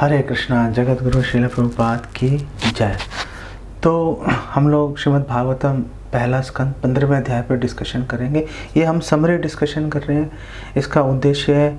हरे कृष्णा। जगत गुरु श्रील प्रभुपाद की जय। तो हम लोग श्रीमद् भागवतम पहला स्कंद 15वें अध्याय पर डिस्कशन करेंगे। ये हम समरी डिस्कशन कर रहे हैं। इसका उद्देश्य है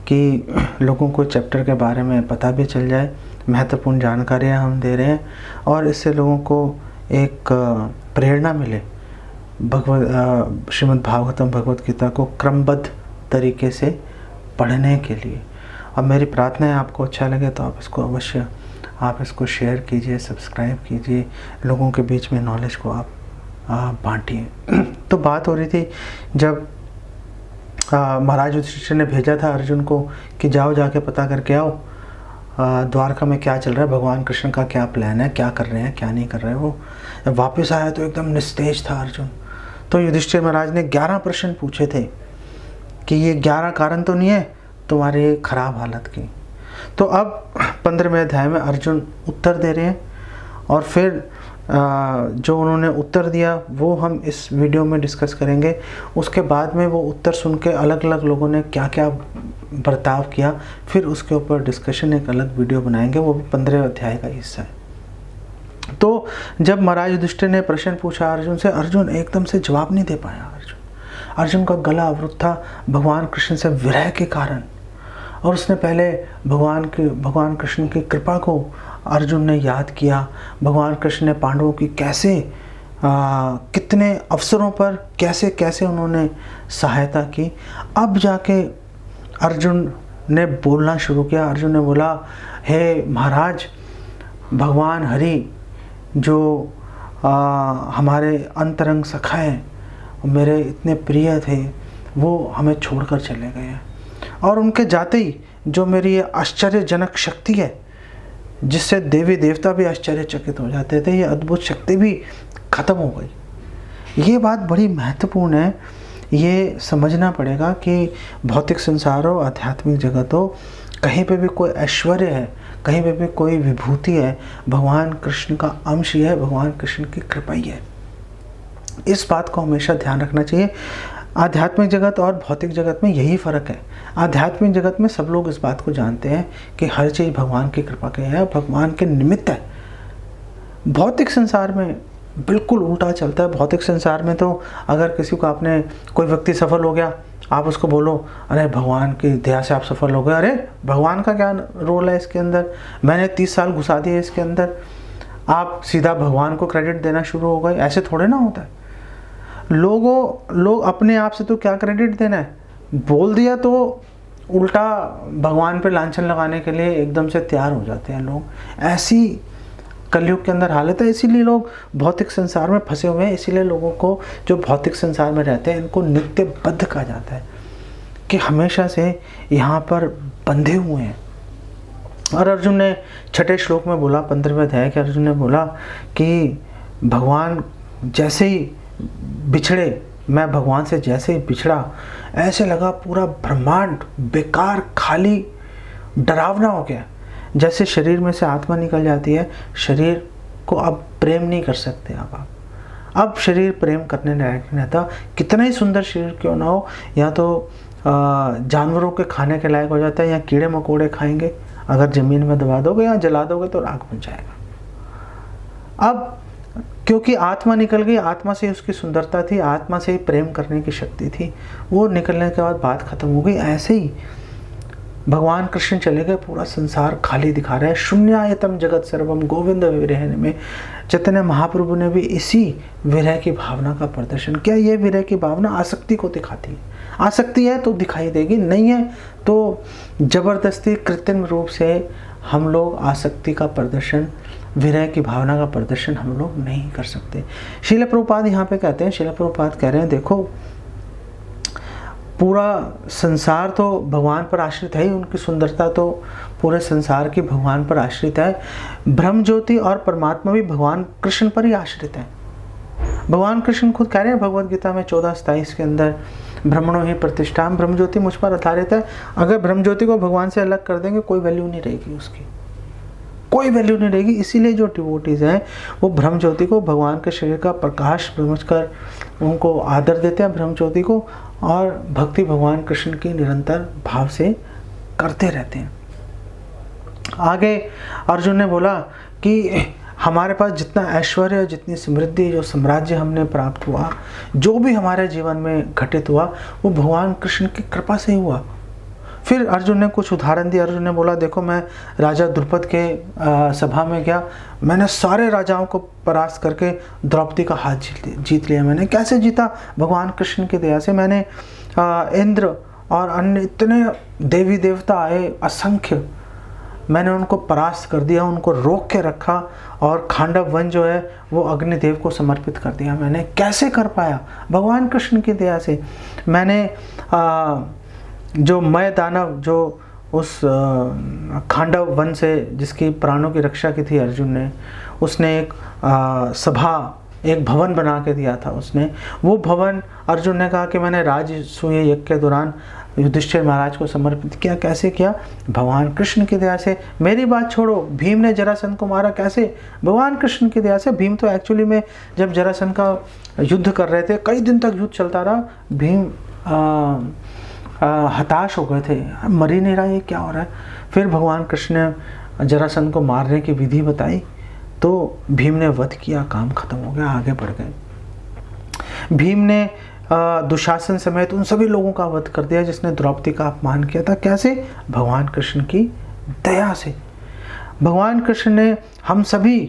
कि लोगों को चैप्टर के बारे में पता भी चल जाए, महत्वपूर्ण जानकारियाँ हम दे रहे हैं और इससे लोगों को एक प्रेरणा मिले श्रीमद् भागवतम भगवद गीता को क्रमबद्ध तरीके से पढ़ने के लिए। और मेरी प्रार्थना है आपको अच्छा लगे तो आप इसको शेयर कीजिए, सब्सक्राइब कीजिए, लोगों के बीच में नॉलेज को आप बांटिए। तो बात हो रही थी जब महाराज युधिष्ठिर ने भेजा था अर्जुन को कि जाओ जाके पता करके आओ द्वारका में क्या चल रहा है, भगवान कृष्ण का क्या प्लान है, क्या कर रहे हैं क्या नहीं कर रहे हैं। वो जब वापस आया तो एकदम निस्तेज था अर्जुन। तो युधिष्ठिर महाराज ने 11 प्रश्न पूछे थे कि ये 11 कारण तो नहीं है तुम्हारी खराब हालत की। तो अब 15वें अध्याय में अर्जुन उत्तर दे रहे हैं और फिर जो उन्होंने उत्तर दिया वो हम इस वीडियो में डिस्कस करेंगे। उसके बाद में वो उत्तर सुन के अलग अलग लोगों ने क्या क्या बर्ताव किया, फिर उसके ऊपर डिस्कशन एक अलग वीडियो बनाएंगे, वो भी 15वें अध्याय का हिस्सा है। तो जब महाराज युधिष्ठिर ने प्रश्न पूछा अर्जुन से, अर्जुन एकदम से जवाब नहीं दे पाया। अर्जुन का गला अवरुद्ध था भगवान कृष्ण से विरह के कारण, और उसने पहले भगवान कृष्ण की कृपा को अर्जुन ने याद किया। भगवान कृष्ण ने पांडवों की कैसे कितने अवसरों पर कैसे कैसे उन्होंने सहायता की। अब जाके अर्जुन ने बोलना शुरू किया। अर्जुन ने बोला, हे महाराज, भगवान हरि जो हमारे अंतरंग सखा हैं, मेरे इतने प्रिय थे, वो हमें छोड़कर चले गए हैं। और उनके जाते ही जो मेरी ये आश्चर्यजनक शक्ति है जिससे देवी देवता भी आश्चर्यचकित हो जाते थे, ये अद्भुत शक्ति भी ख़त्म हो गई। ये बात बड़ी महत्वपूर्ण है। ये समझना पड़ेगा कि भौतिक संसार हो, आध्यात्मिक जगत हो, कहीं पे भी कोई ऐश्वर्य है, कहीं पे भी कोई विभूति है, भगवान कृष्ण का अंश ही है, भगवान कृष्ण की कृपा ही है। इस बात को हमेशा ध्यान रखना चाहिए। आध्यात्मिक जगत और भौतिक जगत में यही फ़र्क है। आध्यात्मिक जगत में सब लोग इस बात को जानते हैं कि हर चीज़ भगवान की कृपा के है, भगवान के निमित्त है। भौतिक संसार में बिल्कुल उल्टा चलता है। भौतिक संसार में तो अगर किसी को आपने कोई व्यक्ति सफल हो गया, आप उसको बोलो अरे भगवान की दया से आप सफल हो गए, अरे भगवान का क्या रोल है इसके अंदर, मैंने 30 साल घुसा दिए इसके अंदर, आप सीधा भगवान को क्रेडिट देना शुरू हो गए। ऐसे थोड़े ना होता है। लोग अपने आप से तो क्या क्रेडिट देना है, बोल दिया तो उल्टा भगवान पे लांछन लगाने के लिए एकदम से तैयार हो जाते हैं लोग। ऐसी कलयुग के अंदर हालत है। इसीलिए लोग भौतिक संसार में फंसे हुए हैं। इसीलिए लोगों को जो भौतिक संसार में रहते हैं इनको नित्यबद्ध कहा जाता है कि हमेशा से यहाँ पर बंधे हुए हैं। और अर्जुन ने 6ठे श्लोक में बोला, 15वें अध्याय के, अर्जुन ने बोला कि भगवान जैसे ही बिछड़े, मैं भगवान से जैसे ही बिछड़ा, ऐसे लगा पूरा ब्रह्मांड बेकार, खाली, डरावना हो गया। जैसे शरीर में से आत्मा निकल जाती है, शरीर को अब प्रेम नहीं कर सकते अब शरीर प्रेम करने लायक नहीं रहता। कितना ही सुंदर शरीर क्यों ना हो, या तो जानवरों के खाने के लायक हो जाता है, या कीड़े मकोड़े खाएंगे, अगर ज़मीन में दबा दोगे या जला दोगे तो राख बन जाएगा। अब क्योंकि आत्मा निकल गई, आत्मा से उसकी सुंदरता थी, आत्मा से ही प्रेम करने की शक्ति थी, वो निकलने के बाद बात खत्म हो गई। ऐसे ही भगवान कृष्ण चले गए, पूरा संसार खाली दिखा रहा है। शून्यायतम जगत सर्वम गोविंद विरह में चैतन्य महाप्रभु ने भी इसी विरह की भावना का प्रदर्शन किया। ये विरह की भावना आसक्ति को दिखाती है। आसक्ति है तो दिखाई देगी, नहीं है तो जबरदस्ती कृत्रिम रूप से हम लोग आसक्ति का प्रदर्शन, विरह की भावना का प्रदर्शन हम लोग नहीं कर सकते। श्रील प्रभुपाद यहाँ पे कहते हैं, श्रील प्रभुपाद कह रहे हैं, देखो पूरा संसार तो भगवान पर आश्रित है ही, उनकी सुंदरता तो पूरे संसार की भगवान पर आश्रित है। ब्रह्म ज्योति और परमात्मा भी भगवान कृष्ण पर ही आश्रित है। भगवान कृष्ण खुद कह रहे हैं भगवद गीता में 14:27 के अंदर, ब्रह्मणो ही प्रतिष्ठा, ब्रह्म ज्योति मुझ पर आधारित है। अगर ब्रह्म ज्योति को भगवान से अलग कर देंगे कोई वैल्यू नहीं रहेगी, उसकी कोई वैल्यू नहीं रहेगी। इसीलिए जो डिवोटीज हैं वो ब्रह्म ज्योति को भगवान के शरीर का प्रकाश समझकर उनको आदर देते हैं, ब्रह्म ज्योति को, और भक्ति भगवान कृष्ण की निरंतर भाव से करते रहते हैं। आगे अर्जुन ने बोला कि हमारे पास जितना ऐश्वर्य, जितनी समृद्धि, जो साम्राज्य हमने प्राप्त हुआ, जो भी हमारे जीवन में घटित हुआ, वो भगवान कृष्ण की कृपा से ही हुआ। फिर अर्जुन ने कुछ उदाहरण दिया। अर्जुन ने बोला, देखो मैं राजा द्रुपद के सभा में गया, मैंने सारे राजाओं को परास्त करके द्रौपदी का हाथ जीत लिया। मैंने कैसे जीता? भगवान कृष्ण की दया से। मैंने इंद्र और अन्य इतने देवी देवता आए असंख्य, मैंने उनको परास्त कर दिया, उनको रोक के रखा और खांडव वन जो है वो अग्निदेव को समर्पित कर दिया। मैंने कैसे कर पाया? भगवान कृष्ण की दया से। मैंने जो मय दानव, जो उस खांडव वन से जिसकी प्राणों की रक्षा की थी अर्जुन ने, उसने एक सभा, एक भवन बना के दिया था उसने। वो भवन अर्जुन ने कहा कि मैंने राजसूय यज्ञ के दौरान युधिष्ठिर महाराज को समर्पित किया। कैसे किया? भगवान कृष्ण की दया से। मेरी बात छोड़ो, भीम ने जरासंध को मारा कैसे? भगवान कृष्ण की दया से। भीम तो एक्चुअली में जब जरासंध का युद्ध कर रहे थे, कई दिन तक युद्ध चलता रहा, भीम हताश हो गए थे, मर ही नहीं रहा, ये क्या हो रहा है। फिर भगवान कृष्ण ने जरासंध को मारने की विधि बताई, तो भीम ने वध किया, काम खत्म हो गया, आगे बढ़ गए। भीम ने दुशासन समेत उन सभी लोगों का वध कर दिया जिसने द्रौपदी का अपमान किया था। कैसे? भगवान कृष्ण की दया से। भगवान कृष्ण ने हम सभी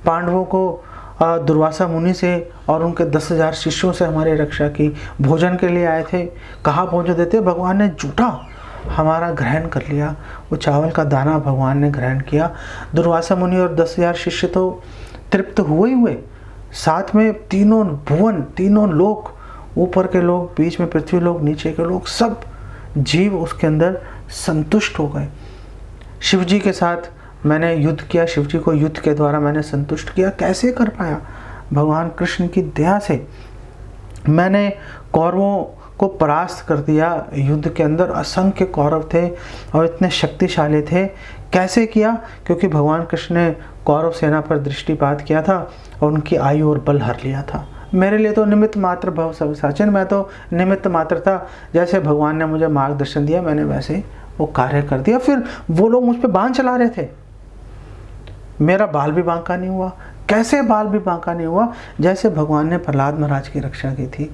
पांडवों को दुर्वासा मुनि से और उनके 10,000 शिष्यों से हमारी रक्षा की। भोजन के लिए आए थे, कहाँ भोजन देते? भगवान ने जूठा हमारा ग्रहण कर लिया, वो चावल का दाना भगवान ने ग्रहण किया। दुर्वासा मुनि और 10,000 शिष्य तो तृप्त हुए, साथ में तीनों भुवन, तीनों लोक, ऊपर के लोग, बीच में पृथ्वी लोग, नीचे के लोग, सब जीव उसके अंदर संतुष्ट हो गए। शिव जी के साथ मैंने युद्ध किया, शिव जी को युद्ध के द्वारा मैंने संतुष्ट किया। कैसे कर पाया? भगवान कृष्ण की दया से। मैंने कौरवों को परास्त कर दिया। युद्ध के अंदर असंख्य कौरव थे और इतने शक्तिशाली थे। कैसे किया? क्योंकि भगवान कृष्ण ने कौरव सेना पर दृष्टिपात किया था और उनकी आयु और बल हर लिया था। मेरे लिए तो निमित्त मात्र भव सब साचन, मैं तो निमित्त मात्र था। जैसे भगवान ने मुझे मार्गदर्शन दिया, मैंने वैसे वो कार्य कर दिया। फिर वो लोग मुझ पे बाण चला रहे थे, मेरा बाल भी बांका नहीं हुआ। कैसे बाल भी बांका नहीं हुआ? जैसे भगवान ने प्रहलाद महाराज की रक्षा की थी।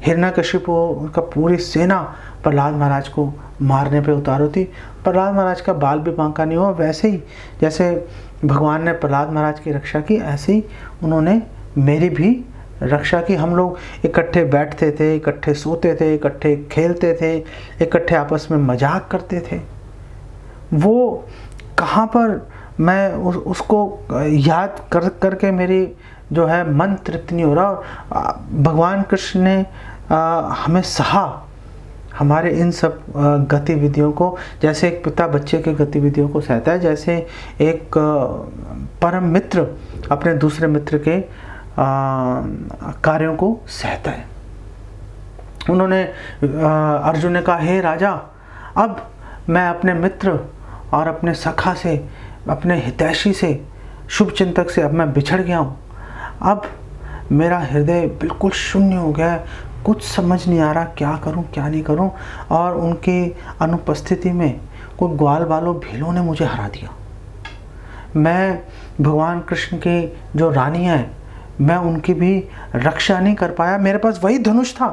हिरण्यकशिपु, उनका पूरी सेना प्रहलाद महाराज को मारने पे उतारू थी, प्रहलाद महाराज का बाल भी बांका नहीं हुआ। वैसे ही जैसे भगवान ने प्रहलाद महाराज की रक्षा की, ऐसे ही उन्होंने मेरी भी रक्षा की। हम लोग इकट्ठे बैठते थे, इकट्ठे सोते थे, इकट्ठे खेलते थे, इकट्ठे आपस में मजाक करते थे। वो कहाँ पर मैं उसको याद करके मेरी जो है मन तृप्त नहीं हो रहा। भगवान कृष्ण ने हमें सहा, हमारे इन सब गतिविधियों को, जैसे एक पिता बच्चे के गतिविधियों को सहता है, जैसे एक परम मित्र अपने दूसरे मित्र के कार्यों को सहता है। उन्होंने अर्जुन ने कहा, हे राजा, अब मैं अपने मित्र और अपने सखा से, अपने हितैषी से, शुभ चिंतक से अब मैं बिछड़ गया हूँ। अब मेरा हृदय बिल्कुल शून्य हो गया है, कुछ समझ नहीं आ रहा क्या करूँ क्या नहीं करूँ। और उनकी अनुपस्थिति में कोई ग्वाल बालों भीलों ने मुझे हरा दिया। मैं भगवान कृष्ण की जो रानियाँ हैं, मैं उनकी भी रक्षा नहीं कर पाया। मेरे पास वही धनुष था,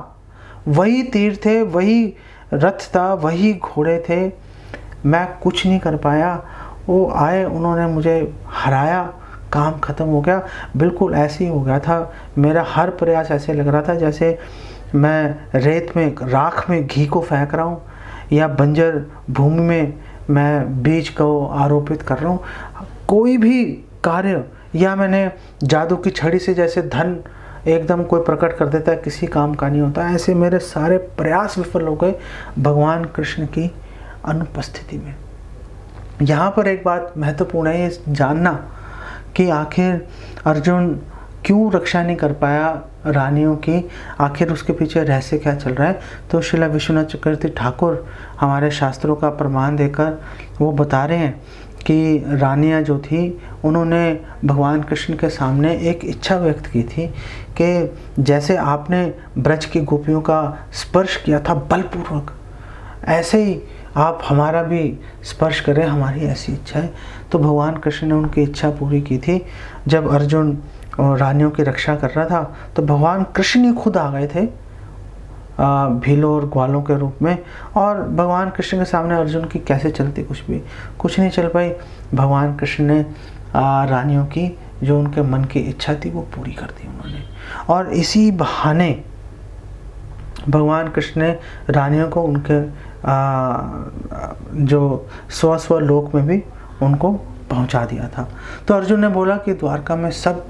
वही तीर थे, वही रथ था, वही घोड़े थे, मैं कुछ नहीं कर पाया। वो आए, उन्होंने मुझे हराया, काम ख़त्म हो गया। बिल्कुल ऐसे ही हो गया था। मेरा हर प्रयास ऐसे लग रहा था जैसे मैं रेत में, राख में घी को फेंक रहा हूँ या बंजर भूमि में मैं बीज को आरोपित कर रहा हूँ। कोई भी कार्य, या मैंने जादू की छड़ी से जैसे धन एकदम कोई प्रकट कर देता है, किसी काम का नहीं होता। ऐसे मेरे सारे प्रयास विफल हो गए भगवान कृष्ण की अनुपस्थिति में। यहाँ पर एक बात महत्वपूर्ण है ये जानना कि आखिर अर्जुन क्यों रक्षा नहीं कर पाया रानियों की, आखिर उसके पीछे रहस्य क्या चल रहा है। तो श्रील विश्वनाथ चक्रवर्ती ठाकुर हमारे शास्त्रों का प्रमाण देकर वो बता रहे हैं कि रानियाँ जो थी, उन्होंने भगवान कृष्ण के सामने एक इच्छा व्यक्त की थी कि जैसे आपने ब्रज की गोपियों का स्पर्श किया था बलपूर्वक, ऐसे ही आप हमारा भी स्पर्श करें, हमारी ऐसी इच्छा है। तो भगवान कृष्ण ने उनकी इच्छा पूरी की थी। जब अर्जुन रानियों की रक्षा कर रहा था तो भगवान कृष्ण ही खुद आ गए थे भीलों और ग्वालों के रूप में, और भगवान कृष्ण के सामने अर्जुन की कैसे चलती, कुछ नहीं चल पाई। भगवान कृष्ण ने रानियों की जो उनके मन की इच्छा थी वो पूरी कर दी उन्होंने। और इसी बहाने भगवान कृष्ण ने रानियों को उनके जो स्व लोक में भी उनको पहुंचा दिया था। तो अर्जुन ने बोला कि द्वारका में सब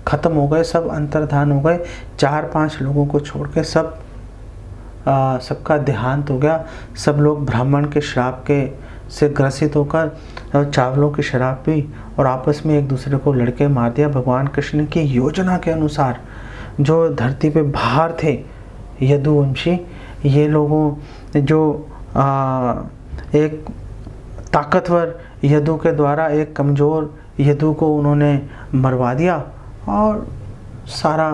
खत्म हो गए, सब अंतर्धान हो गए, 4-5 लोगों को छोड़ के सबका देहांत हो गया। सब लोग ब्राह्मण के श्राप के से ग्रसित होकर चावलों की शराब पी और आपस में एक दूसरे को लड़के मार दिया। भगवान कृष्ण की योजना के अनुसार जो धरती पे बाहर थे यदुवंशी, ये लोगों जो एक ताकतवर यदु के द्वारा एक कमज़ोर यदु को उन्होंने मरवा दिया और सारा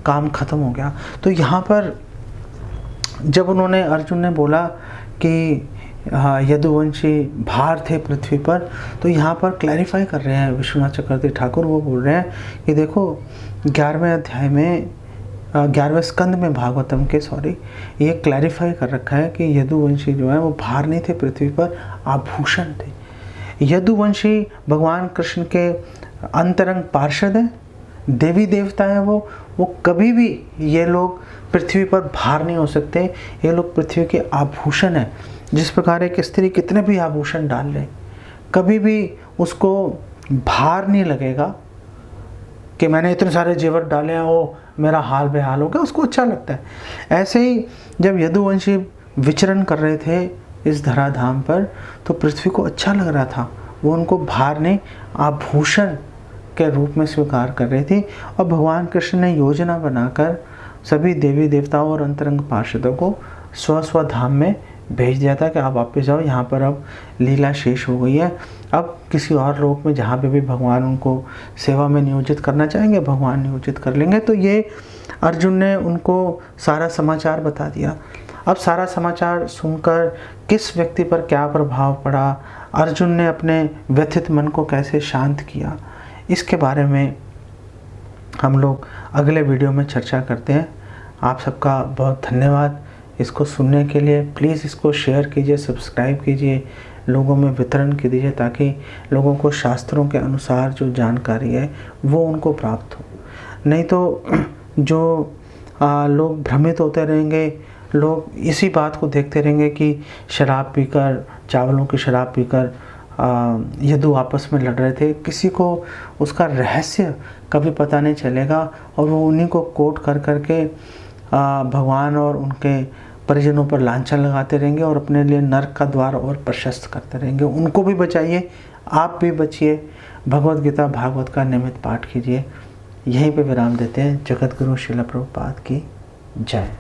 काम ख़त्म हो गया। तो यहाँ पर जब उन्होंने अर्जुन ने बोला कि यदुवंशी बाहर थे पृथ्वी पर, तो यहाँ पर क्लैरिफाई कर रहे हैं विश्वनाथ चक्रवर्ती ठाकुर। वो बोल रहे हैं कि देखो 11वें अध्याय में 11वें स्कंद में भागवतम के ये क्लैरिफाई कर रखा है कि यदुवंशी जो है वो बाहर नहीं थे पृथ्वी पर, आभूषण थे। यदुवंशी भगवान कृष्ण के अंतरंग पार्षद हैं, देवी देवता हैं। वो कभी भी ये लोग पृथ्वी पर बाहर नहीं हो सकते। ये लोग पृथ्वी के आभूषण हैं। जिस प्रकार एक स्त्री कितने भी आभूषण डाल ले, कभी भी उसको भार नहीं लगेगा कि मैंने इतने सारे जेवर डाले हैं, वो मेरा हाल बेहाल हो गया, उसको अच्छा लगता है। ऐसे ही जब यदुवंशी विचरण कर रहे थे इस धराधाम पर, तो पृथ्वी को अच्छा लग रहा था। वो उनको भार नहीं, आभूषण के रूप में स्वीकार कर रही थी। और भगवान कृष्ण ने योजना बनाकर सभी देवी देवताओं और अंतरंग पार्षदों को स्व धाम में भेज दिया था कि आप वापस जाओ, यहाँ पर अब लीला शेष हो गई है। अब किसी और लोक में जहाँ पे भी भगवान उनको सेवा में नियोजित करना चाहेंगे, भगवान नियोजित कर लेंगे। तो ये अर्जुन ने उनको सारा समाचार बता दिया। अब सारा समाचार सुनकर किस व्यक्ति पर क्या प्रभाव पड़ा, अर्जुन ने अपने व्यथित मन को कैसे शांत किया, इसके बारे में हम लोग अगले वीडियो में चर्चा करते हैं। आप सबका बहुत धन्यवाद इसको सुनने के लिए। प्लीज़ इसको शेयर कीजिए, सब्सक्राइब कीजिए, लोगों में वितरण कीजिए, ताकि लोगों को शास्त्रों के अनुसार जो जानकारी है वो उनको प्राप्त हो। नहीं तो जो लोग भ्रमित होते रहेंगे, लोग इसी बात को देखते रहेंगे कि शराब पीकर, चावलों की शराब पीकर यदु आपस में लड़ रहे थे, किसी को उसका रहस्य कभी पता नहीं चलेगा और वो उन्हीं को कोट कर करके भगवान और उनके परिजनों पर लांछन लगाते रहेंगे और अपने लिए नरक का द्वार और प्रशस्त करते रहेंगे। उनको भी बचाइए, आप भी बचिए। भगवद गीता भागवत का नियमित पाठ कीजिए। यहीं पे विराम देते हैं। जगत गुरु श्रील प्रभुपाद की जय।